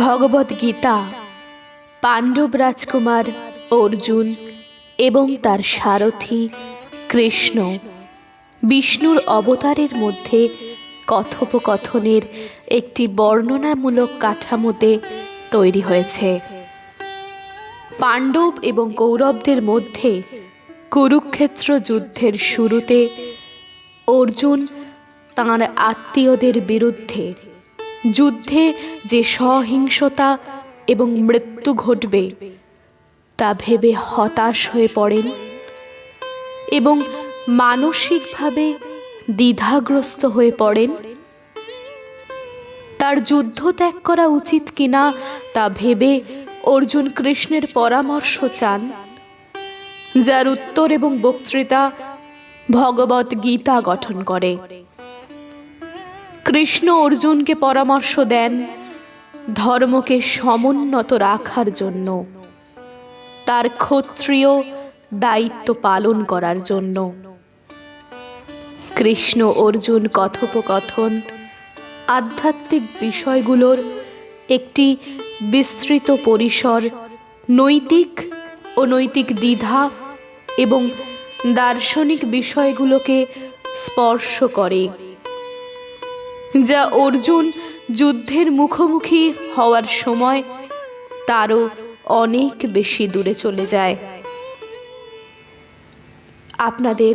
ভগবদ গীতা পাণ্ডব রাজকুমার অর্জুন এবং তার সারথি কৃষ্ণ বিষ্ণুর অবতারের মধ্যে কথোপকথনের একটি বর্ণনামূলক কাঠামোতে তৈরি হয়েছে। পাণ্ডব এবং কৌরবদের মধ্যে কুরুক্ষেত্র যুদ্ধের শুরুতে অর্জুন তাঁর আত্মীয়দের বিরুদ্ধে যুদ্ধে যে সহিংসতা এবং মৃত্যু ঘটবে তা ভেবে হতাশ হয়ে পড়েন এবং মানসিকভাবে দ্বিধাগ্রস্ত হয়ে পড়েন। তার যুদ্ধ ত্যাগ করা উচিত কিনা তা ভেবে অর্জুন কৃষ্ণের পরামর্শ চান, যার উত্তর এবং বক্তৃতা ভগবদ গীতা গঠন করে। কৃষ্ণ অর্জুনকে পরামর্শ দেন ধর্মকে সমুন্নত রাখার জন্য, তার ক্ষত্রিয় দায়িত্ব পালন করার জন্য। কৃষ্ণ অর্জুন কথোপকথন আধ্যাত্মিক বিষয়গুলোর একটি বিস্তৃত পরিসর, নৈতিক ও নৈতিক দ্বিধা এবং দার্শনিক বিষয়গুলোকে স্পর্শ করে, যা অর্জুন যুদ্ধের মুখোমুখি হওয়ার সময় তারও অনেক বেশি দূরে চলে যায়। আপনাদের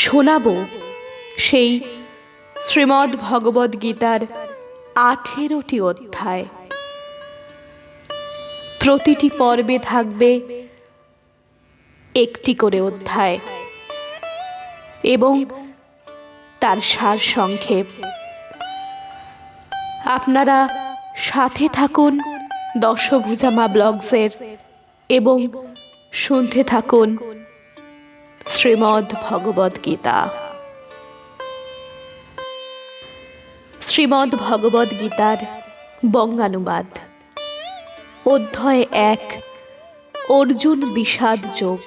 শোনাব সেই শ্রীমদ্ ভগবদ গীতার 18টি অধ্যায়। প্রতিটি পর্বে থাকবে একটি করে অধ্যায় এবং তার সার সংক্ষেপ। আপনারা সাথে থাকুন দশভুজামা ব্লগসের এবং শুনতে থাকুন শ্রীমদ্ ভগবদ গীতা। শ্রীমদ্ ভগবদ গীতার বঙ্গানুবাদ। অধ্যায় 1, অর্জুন বিষাদ যোগ।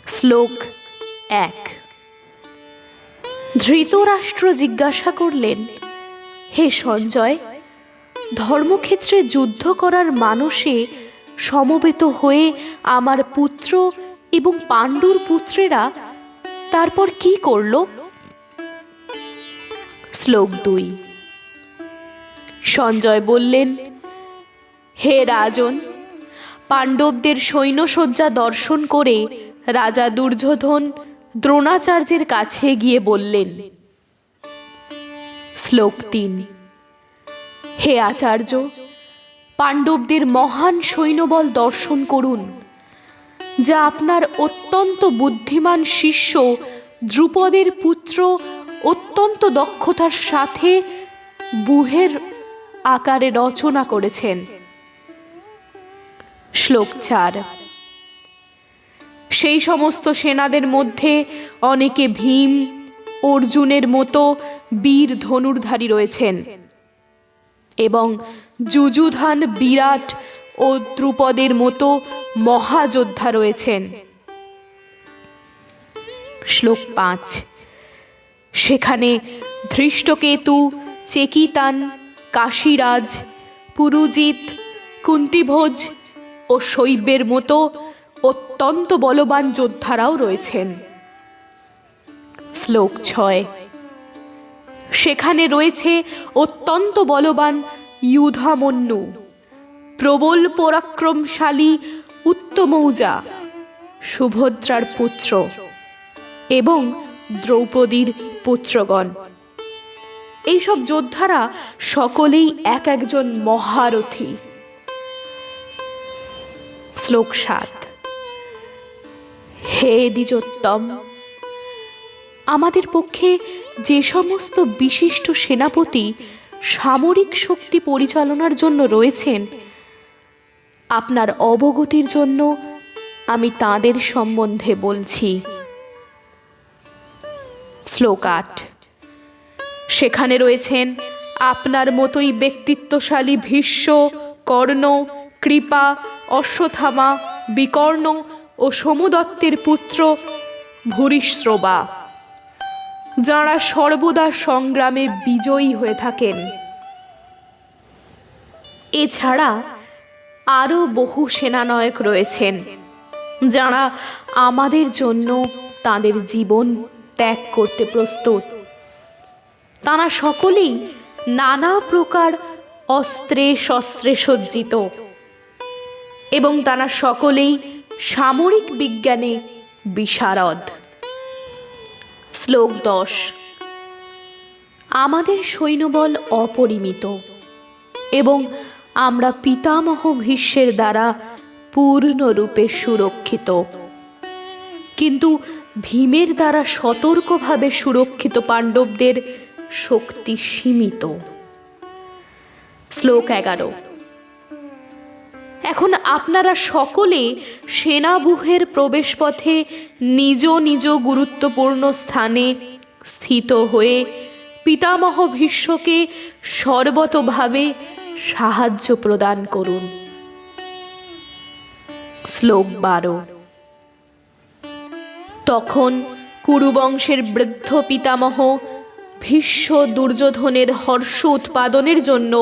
শ্লোক 1। ধৃতরাষ্ট্র জিজ্ঞাসা করলেন, হে সঞ্জয়, ধর্মক্ষেত্রে যুদ্ধ করার মানসে সমবেত হয়ে আমার পুত্র এবং পাণ্ডুর পুত্রেরা তারপর কি করল? শ্লোক 2। সঞ্জয় বললেন, হে রাজন, পাণ্ডবদের সৈন্যসজ্জা দর্শন করে রাজা দুর্যোধন দ্রোণাচার্যের কাছে গিয়ে বললেন। শ্লোক 3। হে আচার্য, পাণ্ডবদের মহান সৈন্যবল দর্শন করুন, যা আপনার অত্যন্ত বুদ্ধিমান শিষ্য দ্রুপদের পুত্র অত্যন্ত দক্ষতার সাথে বুহের আকারে রচনা করেছেন। শ্লোক 4। সেই সমস্ত সেনাদের মধ্যে অনেকে ভীম, অর্জুনের মতো বীর ধনুর্ধারী রয়েছেন এবং যুযুধান, বিরাট ও দ্রুপদের মতো মহাযোদ্ধা রয়েছেন। শ্লোক 5। সেখানে ধৃষ্টকেতু, চেকিতান, কাশীরাজ, পুরুজিৎ, কুন্তিভোজ ও শৈব্যের মতো অত্যন্ত বলবান যোদ্ধারাও রয়েছেন। শ্লোক 6। সেখানে রয়েছে অত্যন্ত বলবান ইউধামন্যু, প্রবল পরাক্রমশালী উত্তমৌজা, সুভদ্রার পুত্র এবং দ্রৌপদীর পুত্রগণ। এইসব যোদ্ধারা সকলেই এক একজন মহারথী। শ্লোক 7। হে দ্বিজোত্তম, আমাদের পক্ষে যে সমস্ত বিশিষ্ট সেনাপতি সামরিক শক্তি পরিচালনার জন্য রয়েছেন, আপনার অবগতির জন্য আমি তাঁদের সম্বন্ধে বলছি। শ্লোক 8। সেখানে রয়েছেন আপনার মতোই ব্যক্তিত্বশালী ভীষ্ম, কর্ণ, কৃপা, অশ্বত্থামা, বিকর্ণ ও সোমদত্তের পুত্র ভূরিশ্রবা, যাঁরা সর্বদা সংগ্রামে বিজয়ী হয়ে থাকেন। এছাড়া আরও বহু সেনানায়ক রয়েছেন যাঁরা আমাদের জন্য তাঁদের জীবন ত্যাগ করতে প্রস্তুত। তাঁরা সকলেই নানা প্রকার অস্ত্রে শস্ত্রে সজ্জিত এবং তাঁরা সকলেই সামরিক বিজ্ঞানে বিশারদ। শ্লোক 10। আমাদের সৈন্যবল অপরিমিত এবং আমরা পিতামহ ভীষ্মের দ্বারা পূর্ণরূপে সুরক্ষিত, কিন্তু ভীমের দ্বারা সতর্কভাবে সুরক্ষিত পাণ্ডবদের শক্তি সীমিত। শ্লোক 11। এখন আপনারা সকলে সেনাবুহের প্রবেশপথে নিজ নিজ গুরুত্বপূর্ণ স্থানে স্থিত হয়ে পিতামহ ভীষ্মকে সর্বতোভাবে সাহায্য প্রদান করুন। শ্লোক 12। তখন কুরুবংশের বৃদ্ধ পিতামহ ভীষ্ম দুর্যোধনের হর্ষ উৎপাদনের জন্য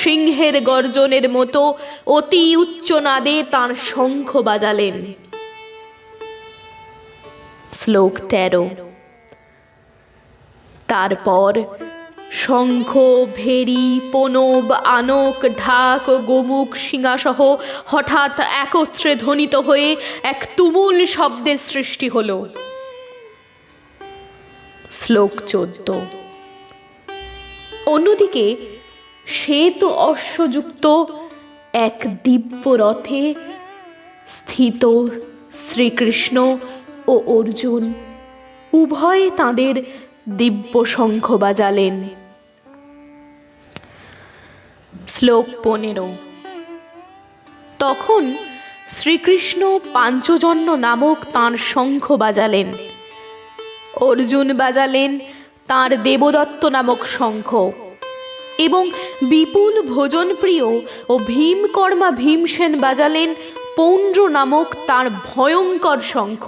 সিংহের গর্জনের মতো অতি উচ্চ নাদে তাঁর শঙ্খ বাজালেন। শ্লোক 13। তারপর শঙ্খ, ভেরি, পনব, আনক, ঢাক ও গোমুখ শিঙাসহ হঠাৎ একত্রে ধ্বনিত হয়ে এক তুমুল শব্দের সৃষ্টি হল। শ্লোক 14। অন্যদিকে শ্বেত অশ্বযুক্ত এক দিব্য রথে স্থিত শ্রীকৃষ্ণ ও অর্জুন উভয়ে তাঁদের দিব্য শঙ্খ বাজালেন। শ্লোক 15। তখন শ্রীকৃষ্ণ পাঞ্চজন্য নামক তাঁর শঙ্খ বাজালেন, অর্জুন বাজালেন তাঁর দেবদত্ত নামক শঙ্খ এবং বিপুল ভোজনপ্রিয় ও ভীমকর্মা ভীমসেন বাজালেন পৌণ্ড্র নামক তাঁর ভয়ঙ্কর শঙ্খ।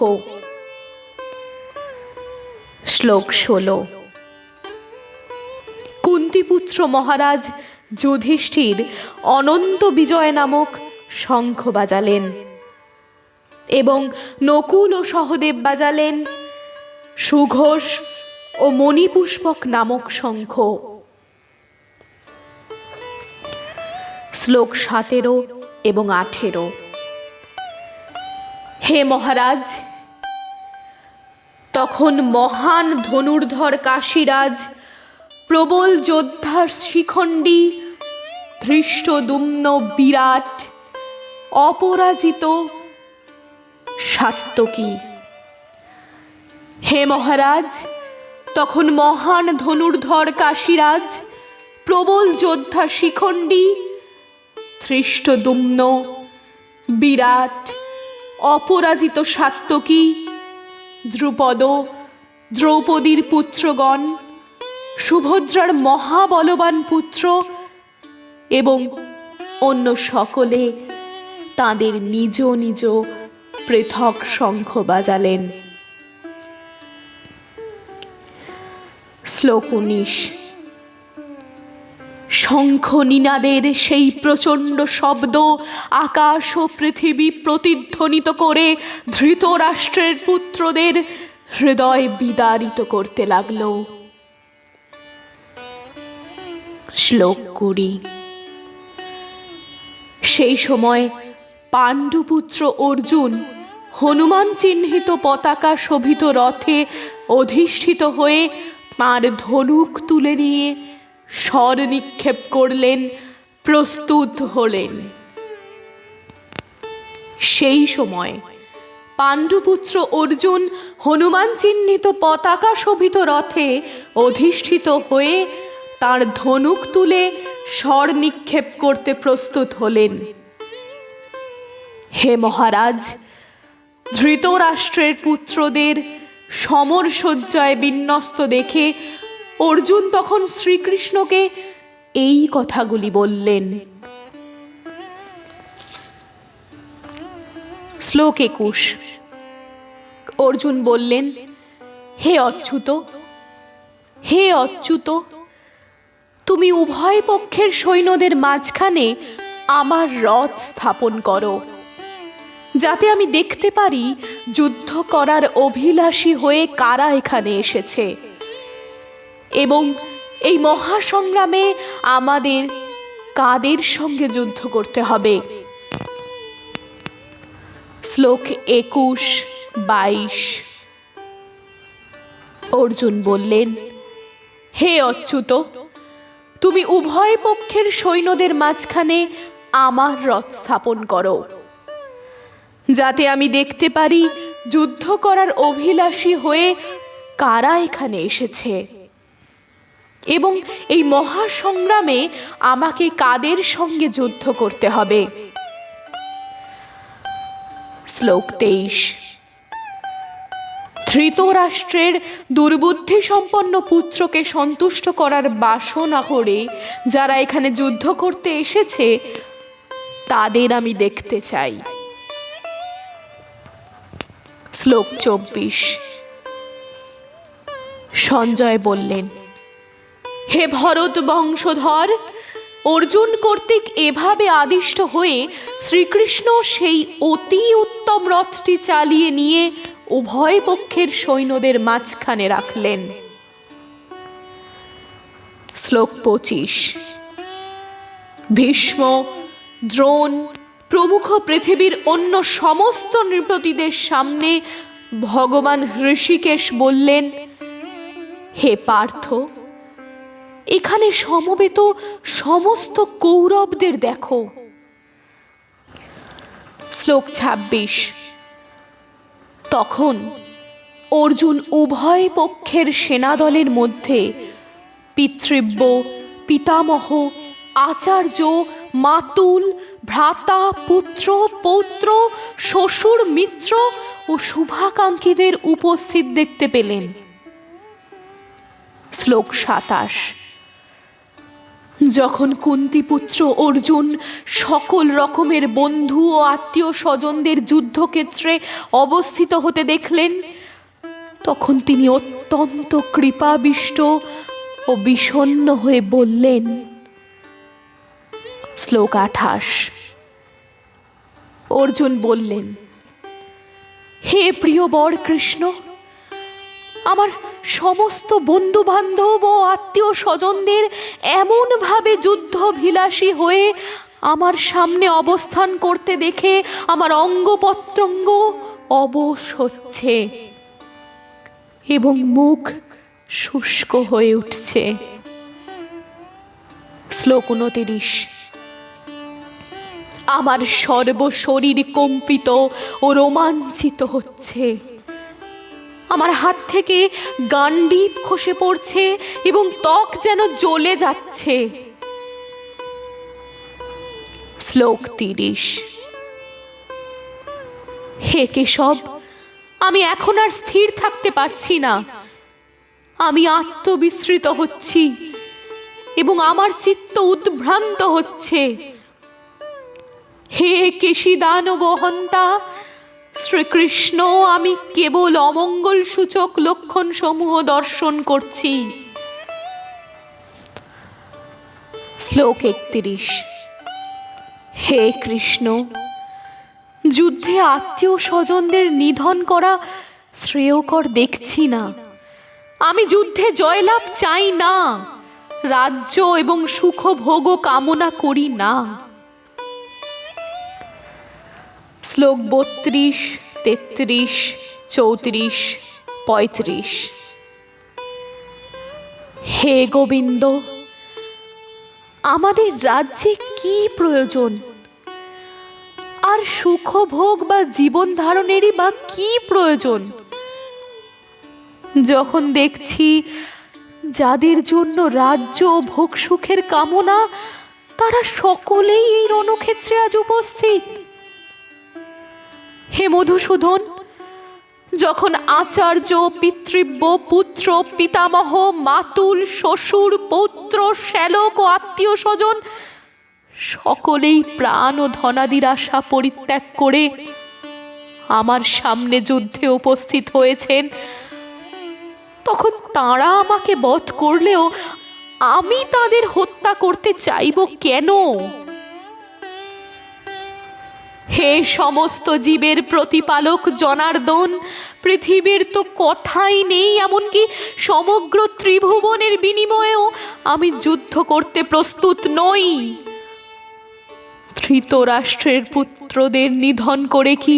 শ্লোক 16। কুন্তিপুত্র মহারাজ যুধিষ্ঠির অনন্ত বিজয় নামক শঙ্খ বাজালেন এবং নকুল ও সহদেব বাজালেন সুঘোষ ও মণিপুষ্পক নামক শঙ্খ। শ্লোক 17 এবং 18। হে মহারাজ, তখন মহান ধনুর্ধর কাশীরাজ প্রবল যোদ্ধার শিখণ্ডী ধৃষ্টদ্যুম্ন বিরাট অপরাজিত সাত্যকী। হে মহারাজ, তখন মহান ধনুর্ধর কাশীরাজ প্রবল যোদ্ধা শিখণ্ডী ধৃষ্টদ্যুম্ন বিরাট অপরাজিত সাত্যকী, দ্রুপদ, দ্রৌপদীর পুত্রগণ, সুভদ্রার মহাবলবান পুত্র এবং অন্য সকলে তাঁদের নিজ নিজ পৃথক শঙ্খ বাজালেন। শ্লোক 19। শঙ্খ নিনাদের সেই প্রচণ্ড শব্দ আকাশ ও পৃথিবী প্রতিধ্বনিত করে ধৃতরাষ্ট্রের পুত্রদের হৃদয় বিদারিত করতে লাগল। শ্লোক 20। সেই সময় পাণ্ডুপুত্র অর্জুন হনুমান চিহ্নিত পতাকা শোভিত রথে অধিষ্ঠিত হয়ে তাঁর ধনুক তুলে নিয়ে স্বর নিক্ষেপ করলেন, প্রস্তুত হলেন। সেই সময় পাণ্ডুপুত্র অর্জুন হনুমান চিহ্নিত পতাকা শোভিত রথে অধিষ্ঠিত হয়ে তাঁর ধনুক তুলে স্বর নিক্ষেপ করতে প্রস্তুত হলেন। হে মহারাজ, ধৃতরাষ্ট্রের পুত্রদের সমরসজ্জায় বিন্যস্ত দেখে অর্জুন তখন শ্রীকৃষ্ণকে এই কথাগুলি বললেন। শ্লোক 21। অর্জুন বললেন, হে অচ্যুত, হে অচ্যুত, তুমি উভয় পক্ষের সৈন্যদের মাঝখানে আমার রথ স্থাপন করো, যাতে আমি দেখতে পারি যুদ্ধ করার অভিলাষী হয়ে কারা এখানে এসেছে, এবং এই মহাসংগ্রামে আমাদের কাদের সঙ্গে যুদ্ধ করতে হবে। শ্লোক 21-22। অর্জুন বললেন, হে অচ্যুত, তুমি উভয় পক্ষের সৈন্যদের মাঝখানে আমার রথ স্থাপন করো, যাতে আমি দেখতে পারি যুদ্ধ করার অভিলাষী হয়ে কারা এখানে এসেছে, এবং এই মহাসংগ্রামে আমাকে কাদের সঙ্গে যুদ্ধ করতে হবে। শ্লোক 23। ধৃতরাষ্ট্রের দুর্বুদ্ধি সম্পন্ন পুত্রকে সন্তুষ্ট করার বাসনা করে যারা এখানে যুদ্ধ করতে এসেছে তাদের আমি দেখতে চাই। শ্লোক 24। সঞ্জয় বললেন, হে ভরত বংশধর, অর্জুন কর্তৃক এভাবে আদিষ্ট হয়ে শ্রীকৃষ্ণ সেই অতি উত্তম রথটি চালিয়ে নিয়ে উভয় পক্ষের সৈন্যদের মাঝখানে রাখলেন। শ্লোক 25। ভীষ্ম, দ্রোণ প্রমুখ পৃথিবীর অন্য সমস্ত নৃপতিদের সামনে ভগবান ঋষিকেশ বললেন, হে পার্থ, এখানে সমবেত সমস্ত কৌরবদের দেখো। শ্লোক 26। তখন অর্জুন উভয় পক্ষের সেনাদলের মধ্যে পিতৃব্য, পিতামহ, আচার্য, মাতুল, ভ্রাতা, পুত্র, পৌত্র, শ্বশুর, মিত্র ও শুভাকাঙ্ক্ষীদের উপস্থিত দেখতে পেলেন। শ্লোক 27। যখন কুন্তিপুত্র অর্জুন সকল রকমের বন্ধু ও আত্মীয় স্বজনদের যুদ্ধক্ষেত্রে অবস্থিত হতে দেখলেন, তখন তিনি অত্যন্ত কৃপাবিষ্ট ও বিষণ্ণ হয়ে বললেন। শ্লোক 28। অর্জুন বললেন, হে প্রিয় বর কৃষ্ণ, আমার সমস্ত বন্ধু বান্ধব ও আত্মীয় স্বজনদের এমনভাবে যুদ্ধভিলাষী হয়ে আমার সামনে অবস্থান করতে দেখে আমার অঙ্গ প্রত্যঙ্গ অবশ হচ্ছে এবং মুখ শুষ্ক হয়ে উঠছে। শ্লোক 29। আমার সর্বশরীর কম্পিত ও রোমাঞ্চিত হচ্ছে, আমার হাত থেকে গান্ডীব খসে পড়ছে এবং ত্বক যেন জ্বলে যাচ্ছে। শ্লোক 30। হে কেশব, আমি এখন আর স্থির থাকতে পারছি না, আমি আত্মবিস্মৃত হচ্ছি এবং আমার চিত্ত উদ্ভ্রান্ত হচ্ছে। হে কেশিদানব হন্তা, শ্রীকৃষ্ণ, আমি কেবল অমঙ্গল সূচক লক্ষণ সমূহ দর্শন করছি। শ্লোক 31। হে কৃষ্ণ, যুদ্ধে আত্মীয় স্বজনদের নিধন করা শ্রেয়কর দেখছি না। আমি যুদ্ধে জয়লাভ চাই না, রাজ্য এবং সুখভোগ কামনা করি না। শ্লোক 32, 33, 34, 35। হে গোবিন্দ, আমাদের রাজ্যে কি প্রয়োজন, আর সুখভোগ বা জীবন ধারণেরই বা কি প্রয়োজন, যখন দেখছি যাদের জন্য রাজ্য ও ভোগ সুখের কামনা তারা সকলেই এই রণক্ষেত্রে আজ উপস্থিত। হে মধুসূদন, যখন আচার্য, পিতৃব্য, পুত্র, পিতামহ, মাতুল, শ্বশুর, পৌত্র, শ্যালক ও আত্মীয় স্বজন সকলেই প্রাণ ও ধনাদির আশা পরিত্যাগ করে আমার সামনে যুদ্ধে উপস্থিত হয়েছেন, তখন তাঁরা আমাকে বধ করলেও আমি তাদের হত্যা করতে চাইব কেন? হে সমস্ত জীবের প্রতিপালক জনার্দন, পৃথিবীর তো কথাই নেই, এমনকি সমগ্র ত্রিভুবনের বিনিময়েও আমি যুদ্ধ করতে প্রস্তুত নই। ধৃতরাষ্ট্রের পুত্রদের নিধন করে কি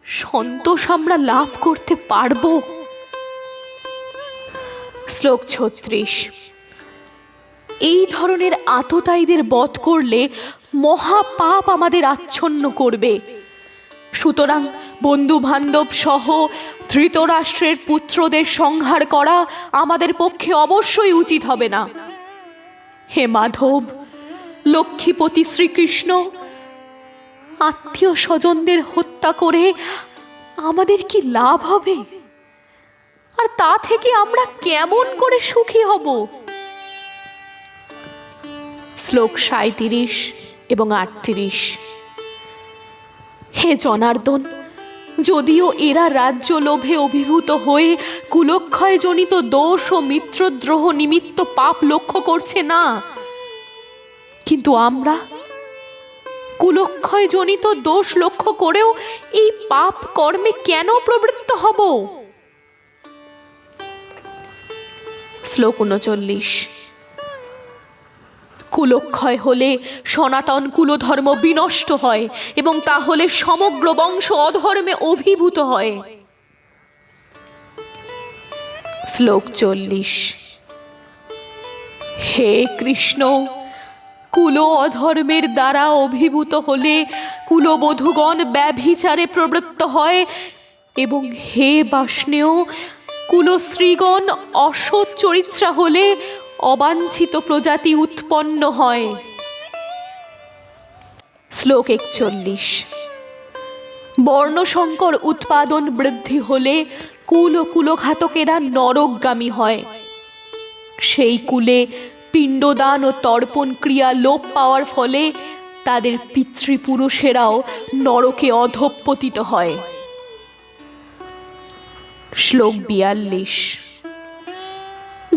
সন্তোষ আমরা লাভ করতে পারব? শ্লোক ৩৬। এই ধরনের আততায়ীদের বধ করলে মহাপাপ আমাদের আচ্ছন্ন করবে। সুতরাং বন্ধু বান্ধব সহ ধৃতরাষ্ট্রের পুত্রদের সংহার করা আমাদের পক্ষে অবশ্যই উচিত হবে না। হে মাধব, লক্ষ্মীপতি শ্রীকৃষ্ণ, আত্মীয় স্বজনদের হত্যা করে আমাদের কি লাভ হবে? আর তা থেকে আমরা কেমন করে সুখী হব? শ্লোক ৩৭ এবং ৩৮। হে জনার্দন, যদিও এরা রাজ্য লোভে অভিভূত হয়ে কুলক্ষয় জনিত দোষ ও মিত্রদ্রোহ নিমিত্ত পাপ লক্ষ্য করছে না, কিন্তু আমরা কুলক্ষয় জনিত দোষ লক্ষ্য করেও এই পাপ কর্মে কেন প্রবৃত্ত হব? শ্লোক ৩৯। কুলক্ষয় হলে সনাতন কুলধর্ম বিনষ্ট হয় এবং তাহলে সমগ্র বংশ অধর্মে অভিভূত হয়। শ্লোক ৪০। হে কৃষ্ণ, কুল অধর্মের দ্বারা অভিভূত হলে কুলবধূগণ ব্যভিচারে প্রবৃত্ত হয় এবং হে বাষ্ণেয়, কুলশ্রীগণ অসৎ চরিত্রা হলে অবাঞ্ছিত প্রজাতি উৎপন্ন হয়। শ্লোক ৪১। বর্ণসংকর উৎপাদন বৃদ্ধি হলে কুল ও কুলঘাতকেরা নরকগামী হয়। সেই কুলে পিণ্ডদান ও তর্পণ ক্রিয়া লোপ পাওয়ার ফলে তাদের পিতৃপুরুষেরাও নরকে অধঃপতিত হয়। শ্লোক ৪২।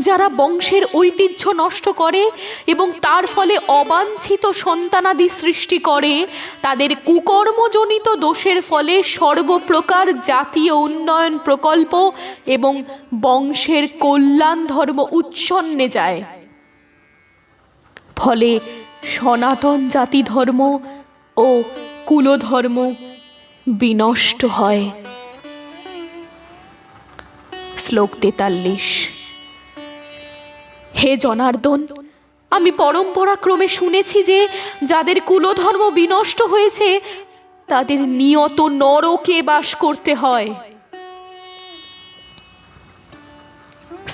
যারা বংশের ঐতিহ্য নষ্ট করে এবং তার ফলে অবাঞ্ছিত সন্তানাদি সৃষ্টি করে, তাদের কুকর্মজনিত দোষের ফলে সর্বপ্রকার জাতীয় উন্নয়ন প্রকল্প এবং বংশের কল্যাণ ধর্ম উচ্ছন্নে যায়। ফলে সনাতন জাতি ধর্ম ও কুলধর্ম বিনষ্ট হয়। শ্লোক ৪৩। হে জনার্দন, আমি পরম্পরাক্রমে শুনেছি যে যাদের কুলধর্ম বিনষ্ট হয়েছে তাদের নিয়ত নরকে বাস করতে হয়।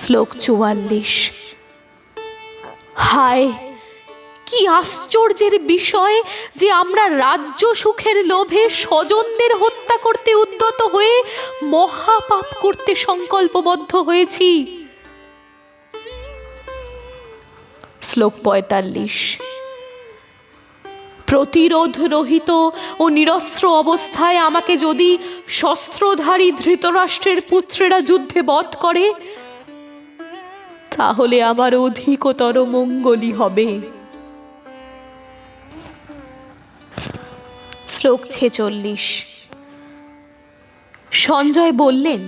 শ্লোক ৪৪। হায়, কি আশ্চর্যের বিষয় যে আমরা রাজ্য সুখের লোভে স্বজনদের হত্যা করতে উদ্যত হয়ে মহাপাপ করতে সংকল্পবদ্ধ হয়েছি। শ্লোক ৪৫। প্রতিরোধ রহিত ও নিরস্ত্র অবস্থায় আমাকে যদি শস্ত্রধারী ধৃতরাষ্ট্রের পুত্রেরা যুদ্ধে বধ করে, তাহলে আমার অধিকতর মঙ্গলই হবে। শ্লোক ৪৬। সঞ্জয় বললেন,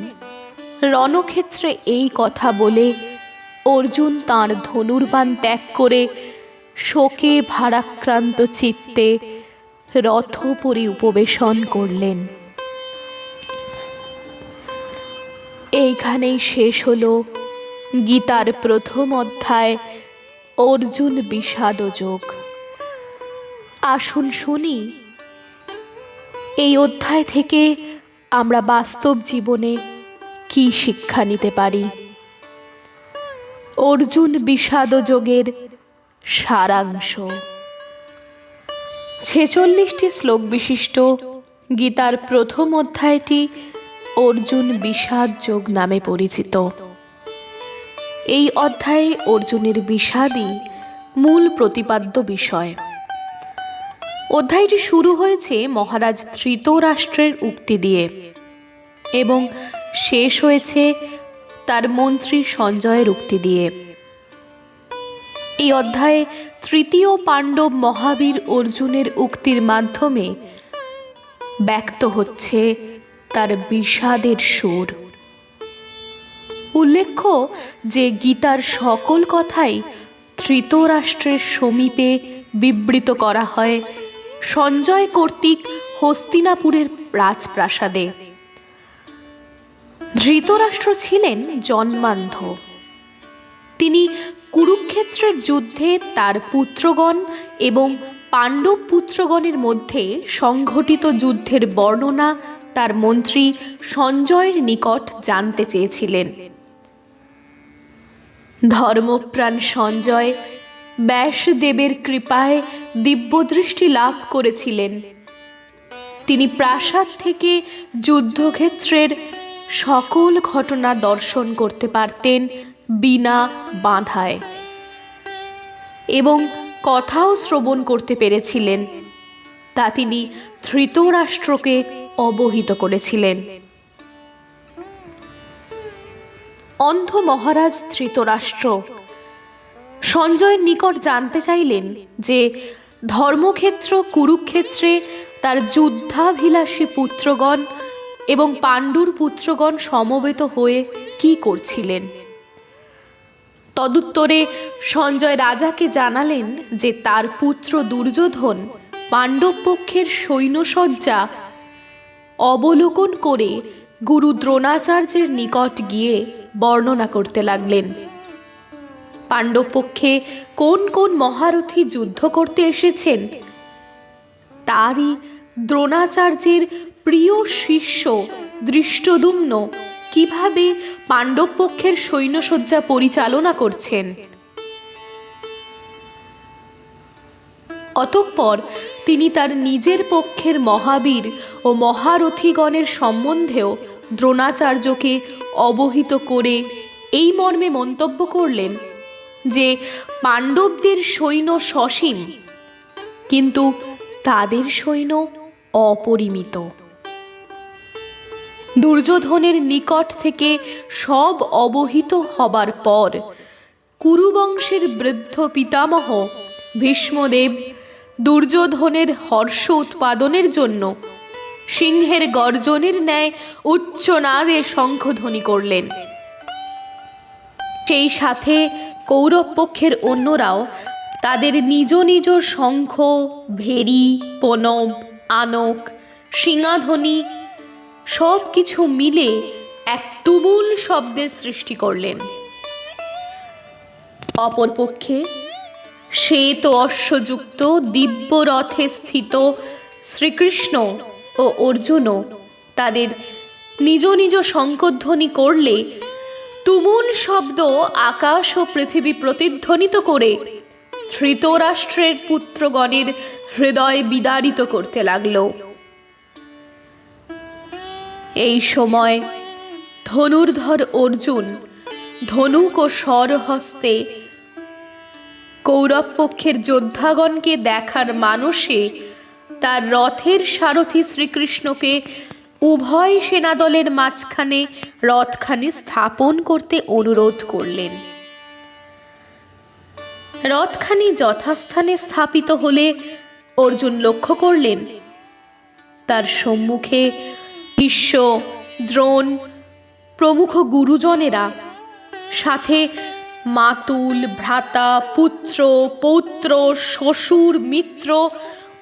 রণক্ষেত্রে এই কথা বলে অর্জুন তাঁর ধনুর্বাণ ত্যাগ করে শোকে ভারাক্রান্ত চিত্তে রথোপরি উপবেশন করলেন। এইখানেই শেষ হলো গীতার প্রথম অধ্যায়, অর্জুন বিষাদ যোগ। আসুন শুনি এই অধ্যায় থেকে আমরা বাস্তব জীবনে কি শিক্ষা নিতে পারি। অর্জুন বিষাদ যোগের সারাংশ। ৪৬টি শ্লোক বিশিষ্ট গীতার প্রথম অধ্যায়টি অর্জুন বিষাদ যোগ নামে পরিচিত। এই অধ্যায়ে অর্জুনের বিষাদই মূল প্রতিপাদ্য বিষয়। অধ্যায়টি শুরু হয়েছে মহারাজ ধৃতরাষ্ট্রের উক্তি দিয়ে এবং শেষ হয়েছে তার মন্ত্রী সঞ্জয়ের উক্তি দিয়ে। এই অধ্যায়ে তৃতীয় পাণ্ডব মহাবীর অর্জুনের উক্তির মাধ্যমে ব্যক্ত হচ্ছে তার বিষাদের সুর। উল্লেখ্য যে গীতার সকল কথাই ধৃতরাষ্ট্রের সমীপে বিবৃত করা হয় সঞ্জয় কর্তৃক হস্তিনাপুরের রাজপ্রাসাদে। ধৃতরাষ্ট্র ছিলেন জন্মান্ধ। তিনি কুরুক্ষেত্রের যুদ্ধে তার পুত্রগণ এবং পাণ্ডব পুত্রগণের মধ্যে সংঘটিত যুদ্ধের বর্ণনা তার মন্ত্রী সঞ্জয়ের নিকট জানতে চেয়েছিলেন। ধর্মপ্রাণ সঞ্জয় ব্যাসদেবের কৃপায় দিব্যদৃষ্টি লাভ করেছিলেন। তিনি প্রাসাদ থেকে যুদ্ধক্ষেত্রের সকল ঘটনা দর্শন করতে পারতেন বিনা বাধায়, এবং কথাও শ্রবণ করতে পেরেছিলেন, তা তিনি ধৃতরাষ্ট্রকে অবহিত করেছিলেন। অন্ধ মহারাজ ধৃতরাষ্ট্র সঞ্জয়ের নিকট জানতে চাইলেন যে ধর্মক্ষেত্র কুরুক্ষেত্রে তার যুদ্ধাভিলাষী পুত্রগণ এবং পাণ্ডুর পুত্রগণ সমবেত হয়ে কি করছিলেন। তদুত্তরে সঞ্জয় রাজাকে জানালেন যে তার পুত্র দুর্যোধন পাণ্ডব পক্ষের সৈন্যসজ্জা অবলোকন করে গুরু দ্রোণাচার্যের নিকট গিয়ে বর্ণনা করতে লাগলেন। পাণ্ডব পক্ষে কোন কোন মহারথী যুদ্ধ করতে এসেছেন তারই দ্রোণাচার্যের প্রিয় শিষ্য দৃষ্টদ্যুম্ন কিভাবে পাণ্ডব পক্ষের সৈন্যসজ্জা পরিচালনা করছেন। অতঃপর তিনি তার নিজের পক্ষের মহাবীর ও মহারথীগণের সম্বন্ধেও দ্রোণাচার্যকে অবহিত করে এই মর্মে মন্তব্য করলেন যে পাণ্ডবদের সৈন্য সসীম, কিন্তু তাদের সৈন্য অপরিমিত। দুর্যোধনের নিকট থেকে সব অবহিত হবার পর কুরুবংশের বৃদ্ধ পিতামহ ভীষ্মদেব দুর্যোধনের হর্ষ উৎপাদনের জন্য সিংহের গর্জনের ন্যায় উচ্চনাদে শঙ্খধ্বনি করলেন। সেই সাথে কৌরব পক্ষের অন্যরাও তাদের নিজ নিজ শঙ্খ, ভেরি, পনব, আনক, সিংহাধ্বনি সব কিছু মিলে এক তুমুল শব্দের সৃষ্টি করলেন। অপরপক্ষে শ্বেত অশ্বযুক্ত দিব্য রথে স্থিত শ্রীকৃষ্ণ ও অর্জুনও তাদের নিজ নিজ শঙ্খধ্বনি করলে তুমুল শব্দ আকাশ ও পৃথিবী প্রতিধ্বনিত করে ধৃতরাষ্ট্রের পুত্রগণের হৃদয় বিদারিত করতে লাগল। এই সময় ধনুর্ধর অর্জুন ধনুক ও স্বরহস্তে কৌরব পক্ষের যোদ্ধাগণকে দেখার মানসে তার রথের সারথি শ্রীকৃষ্ণকে উভয় সেনাদলের মাঝখানে রথখানি স্থাপন করতে অনুরোধ করলেন। রথখানি যথাস্থানে স্থাপিত হলে অর্জুন লক্ষ্য করলেন তার সম্মুখে ভীষ্ম, দ্রোণ প্রমুখ গুরুজনেরা, সাথে মাতুল, ভ্রাতা, পুত্র, পৌত্র, শ্বশুর, মিত্র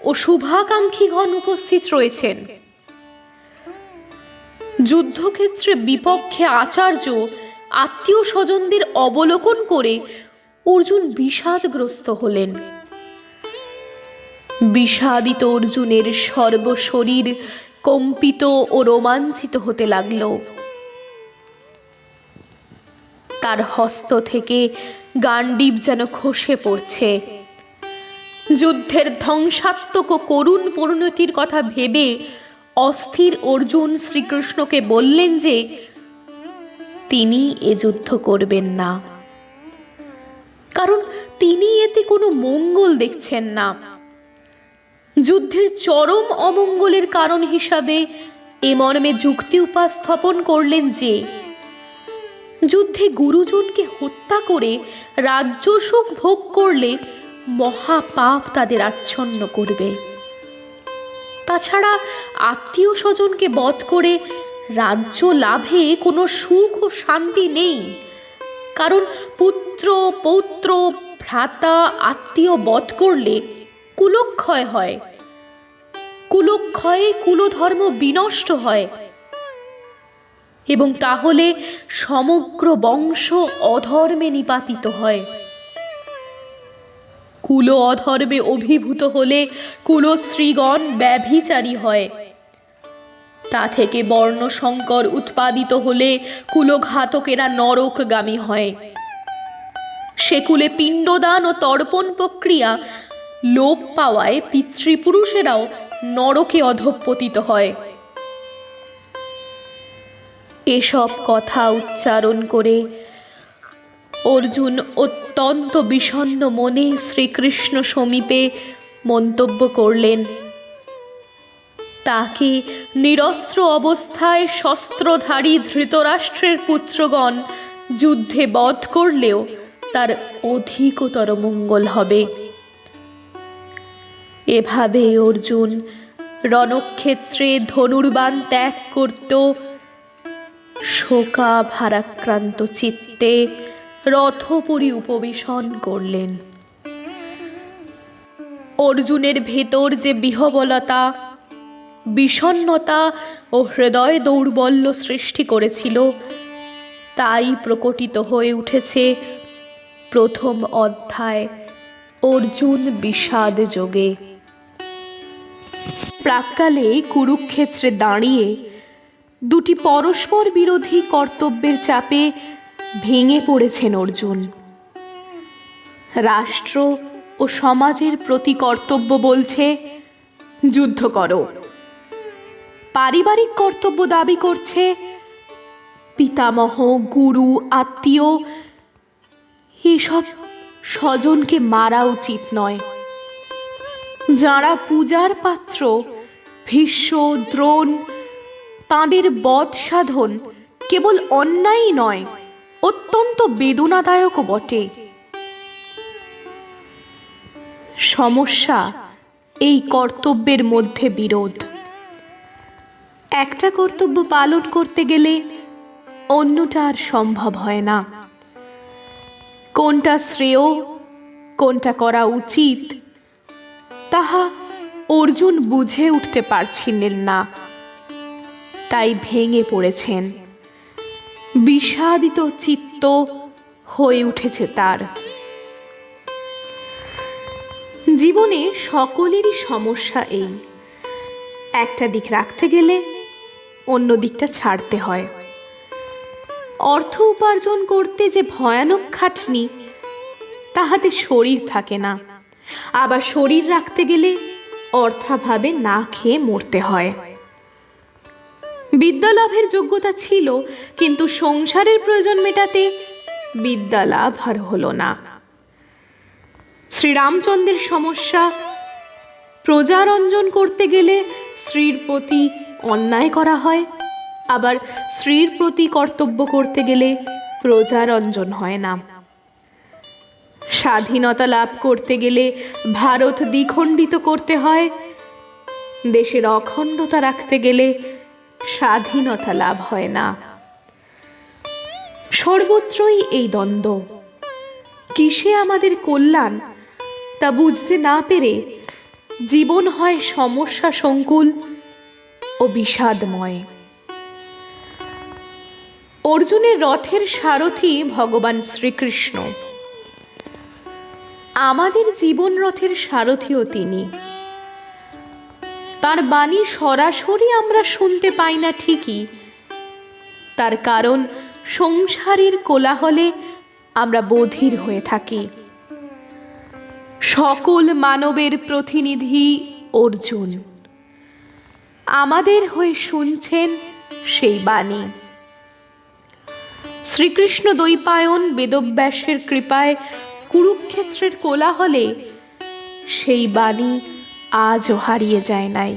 ও শুভাকাঙ্ক্ষীগণ উপস্থিত রয়েছেন। যুদ্ধক্ষেত্রে বিপক্ষে আচার্য আত্মীয় স্বজনদের অবলোকন করে অর্জুন বিষাদগ্রস্ত হলেন। বিষাদিত অর্জুনের সর্বশরীর কম্পিত ও রোমাঞ্চিত হতে লাগল। তার হস্ত থেকে গান্ডীব যেন খসে পড়ছে। যুদ্ধের ধ্বংসাত্মক ও করুণ পরিণতির কথা ভেবে অস্থির অর্জুন শ্রীকৃষ্ণকে বললেন যে তিনি এ যুদ্ধ করবেন না, কারণ তিনি এতে কোনো মঙ্গল দেখছেন না। যুদ্ধের চরম অমঙ্গলের কারণ হিসাবে এ মর্মে যুক্তি উপস্থাপন করলেন যে যুদ্ধে গুরুজনকে হত্যা করে রাজ্য সুখ ভোগ করলে মহাপাপ তাদের আচ্ছন্ন করবে। তাছাড়া আত্মীয় স্বজনকে বধ করে রাজ্য লাভে কোনো সুখ ও শান্তি নেই, কারণ পুত্র পৌত্র ভ্রাতা আত্মীয় বধ করলে কুলক্ষয় হয়, কুলক্ষয়ে কুলধর্ম বিনষ্ট হয়, এবং তাহলে সমগ্র বংশ অধর্মে নিপাতিত হয়। কুল অধর্মে অভিভূত হলে কুলস্ত্রীগণ ব্যভিচারী হয়। তা থেকে বর্ণসংকর উৎপাদিত হলে কুলঘাতকেরা নরকগামী হয়। সে কুলে পিণ্ডদান ও তর্পণ প্রক্রিয়া লোপ পাওয়ায় পিতৃপুরুষেরাও নরকে অধঃপতিত হয়। এসব কথা উচ্চারণ করে অর্জুন অত্যন্ত বিষণ্ণ মনে শ্রীকৃষ্ণ সমীপে মন্তব্য করলেন, তাকে নিরস্ত্র অবস্থায় শস্ত্রধারী ধৃতরাষ্ট্রের পুত্রগণ যুদ্ধে বধ করলেও তার অধিকতর মঙ্গল হবে। এভাবে অর্জুন রণক্ষেত্রে ধনুর্বাণ ত্যাগ করত শোকা ভারাক্রান্ত চিত্তে রথপুরী উপবেশন করলেন। অর্জুনের ভেতর যে বিহবলতা, বিষণ্ণতা ও হৃদয় দৌর্বল্য সৃষ্টি করেছিল, তাই প্রকটিত হয়ে উঠেছে প্রথম অধ্যায় অর্জুন বিষাদ যোগে। প্রাক্কালে কুরুক্ষেত্রে দাঁড়িয়ে দুটি পরস্পর বিরোধী কর্তব্যের চাপে ভেঙে পড়েছেন অর্জুন। রাষ্ট্র ও সমাজের প্রতি কর্তব্য বলছে যুদ্ধ করো, পারিবারিক কর্তব্য দাবি করছে পিতামহ, গুরু, আত্মীয় এসব স্বজনকে মারা উচিত নয়। যারা পূজার পাত্র ভীষ্ম, দ্রোণ, তাঁদের বধ সাধন কেবল অন্যায়ই নয়, অত্যন্ত বেদনাদায়কও বটে। সমস্যা এই কর্তব্যের মধ্যে বিরোধ। একটা কর্তব্য পালন করতে গেলে অন্যটা আর সম্ভব হয় না। কোনটা শ্রেয়, কোনটা করা উচিত, তাহা অর্জুন বুঝে উঠতে পারছিলেন না, তাই ভেঙে পড়েছেন। বিষাদিত চিত্ত হয়ে উঠেছে তার। জীবনে সকলেরই সমস্যা এই, একটা দিক রাখতে গেলে অন্য দিকটা ছাড়তে হয়। অর্থ উপার্জন করতে যে ভয়ানক খাটনি, তাহাতে শরীর থাকে না, আবার শরীর রাখতে গেলে অর্থাভাবে না খেয়ে মরতে হয়। বিদ্যা লাভের যোগ্যতা ছিল, কিন্তু সংসারের প্রয়োজন মেটাতে বিদ্যা লাভ আর হলো না। শ্রীরামচন্দ্রের সমস্যা, প্রজারঞ্জন করতে গেলে স্ত্রীর প্রতি অন্যায় করা হয়, আবার স্ত্রীর প্রতি কর্তব্য করতে গেলে প্রজারঞ্জন হয় না। স্বাধীনতা লাভ করতে গেলে ভারত দ্বিখণ্ডিত করতে হয়, দেশের অখণ্ডতা রাখতে গেলে স্বাধীনতা লাভ হয় না। সর্বত্রই এই দ্বন্দ্ব। কিসে আমাদের কল্যাণ তা বুঝতে না পেরে জীবন হয় সমস্যা সংকুল ও বিষাদময়। অর্জুনের রথের সারথি ভগবান শ্রীকৃষ্ণ, আমাদের জীবন রথের সারথিও তিনি। তার বাণী সরাসরি আমরা শুনতে পাই না ঠিকই, তার কারণ সংসারের কোলাহলে আমরা বধির হয়ে থাকি। সকল মানবের প্রতিনিধি অর্জুন, আমাদের হয়ে শুনছেন সেই বাণী। শ্রীকৃষ্ণ দ্বৈপায়ন বেদব্যাসের কৃপায় কুরুক্ষেত্রের কোলাহলে সেই বাণী আজও হারিয়ে যায় নাই।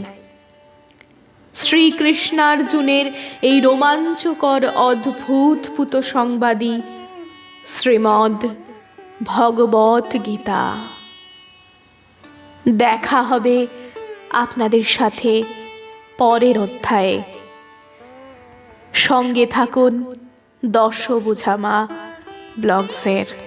শ্রীকৃষ্ণার্জুনের এই রোমাঞ্চকর অদ্ভুত সংবাদী শ্রীমদ্ ভগবত গীতা। দেখা হবে আপনাদের সাথে পরের অধ্যায়ে। সঙ্গে থাকুন দশভুজা মা ব্লগসের।